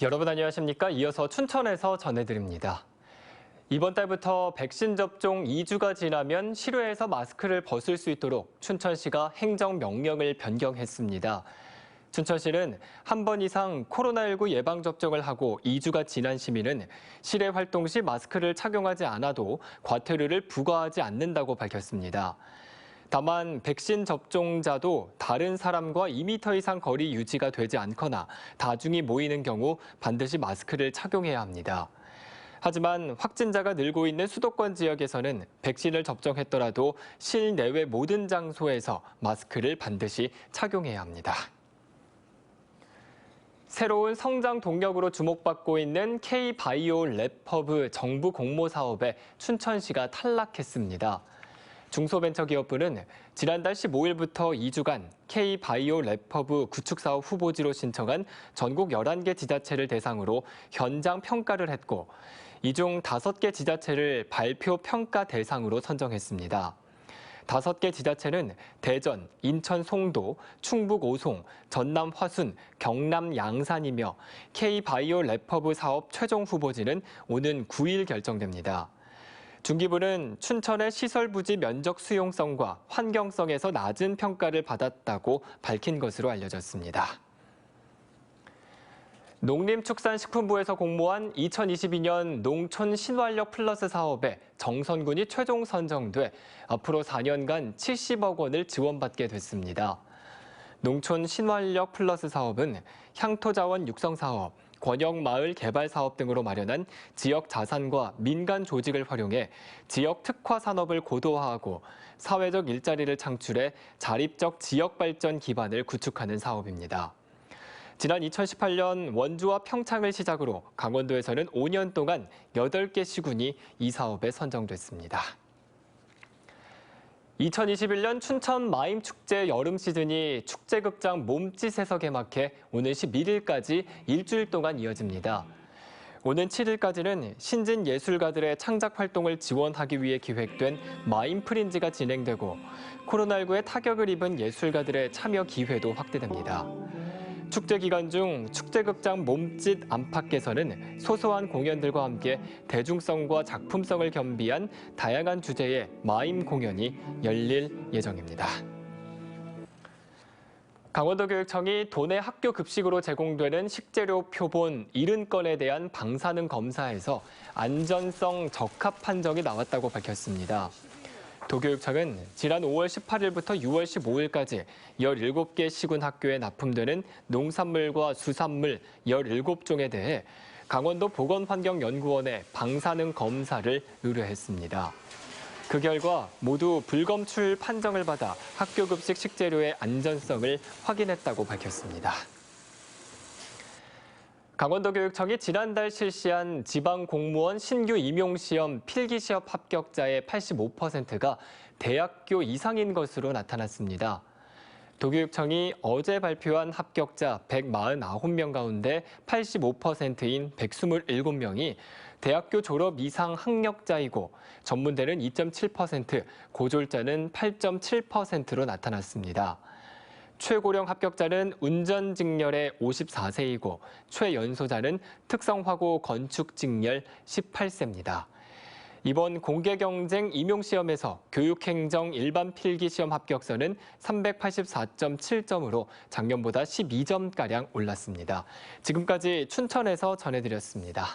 여러분 안녕하십니까? 이어서 춘천에서 전해드립니다. 이번 달부터 백신 접종 2주가 지나면 실외에서 마스크를 벗을 수 있도록 춘천시가 행정명령을 변경했습니다. 춘천시는 한 번 이상 코로나19 예방접종을 하고 2주가 지난 시민은 실외 활동 시 마스크를 착용하지 않아도 과태료를 부과하지 않는다고 밝혔습니다. 다만 백신 접종자도 다른 사람과 2m 이상 거리 유지가 되지 않거나 다중이 모이는 경우 반드시 마스크를 착용해야 합니다. 하지만 확진자가 늘고 있는 수도권 지역에서는 백신을 접종했더라도 실내외 모든 장소에서 마스크를 반드시 착용해야 합니다. 새로운 성장 동력으로 주목받고 있는 K-바이오 랩허브 정부 공모 사업에 춘천시가 탈락했습니다. 중소벤처기업부는 지난달 15일부터 2주간 K-바이오 랩허브 구축사업 후보지로 신청한 전국 11개 지자체를 대상으로 현장 평가를 했고 이 중 5개 지자체를 발표 평가 대상으로 선정했습니다. 5개 지자체는 대전, 인천 송도, 충북 오송, 전남 화순, 경남 양산이며 K-바이오 랩허브 사업 최종 후보지는 오는 9일 결정됩니다. 중기부는 춘천의 시설 부지 면적 수용성과 환경성에서 낮은 평가를 받았다고 밝힌 것으로 알려졌습니다. 농림축산식품부에서 공모한 2022년 농촌 신활력 플러스 사업에 정선군이 최종 선정돼 앞으로 4년간 70억 원을 지원받게 됐습니다. 농촌 신활력 플러스 사업은 향토자원 육성 사업, 권역마을 개발 사업 등으로 마련한 지역 자산과 민간 조직을 활용해 지역 특화 산업을 고도화하고 사회적 일자리를 창출해 자립적 지역 발전 기반을 구축하는 사업입니다. 지난 2018년 원주와 평창을 시작으로 강원도에서는 5년 동안 8개 시군이 이 사업에 선정됐습니다. 2021년 춘천 마임축제 여름 시즌이 축제극장 몸짓에서 개막해 오는 11일까지 일주일 동안 이어집니다. 오는 7일까지는 신진 예술가들의 창작 활동을 지원하기 위해 기획된 마임프린지가 진행되고 코로나19에 타격을 입은 예술가들의 참여 기회도 확대됩니다. 축제 기간 중 축제극장 몸짓 안팎에서는 소소한 공연들과 함께 대중성과 작품성을 겸비한 다양한 주제의 마임 공연이 열릴 예정입니다. 강원도교육청이 도내 학교 급식으로 제공되는 식재료 표본 70건에 대한 방사능 검사에서 안전성 적합 판정이 나왔다고 밝혔습니다. 도교육청은 지난 5월 18일부터 6월 15일까지 17개 시군 학교에 납품되는 농산물과 수산물 17종에 대해 강원도 보건환경연구원에 방사능 검사를 의뢰했습니다. 그 결과 모두 불검출 판정을 받아 학교 급식 식재료의 안전성을 확인했다고 밝혔습니다. 강원도교육청이 지난달 실시한 지방공무원 신규 임용시험 필기시험 합격자의 85%가 대학교 이상인 것으로 나타났습니다. 도교육청이 어제 발표한 합격자 149명 가운데 85%인 127명이 대학교 졸업 이상 학력자이고 전문대는 2.7%, 고졸자는 8.7%로 나타났습니다. 최고령 합격자는 운전직렬의 54세이고 최연소자는 특성화고 건축직렬 18세입니다. 이번 공개경쟁 임용시험에서 교육행정 일반 필기시험 합격선은 384.7점으로 작년보다 12점가량 올랐습니다. 지금까지 춘천에서 전해드렸습니다.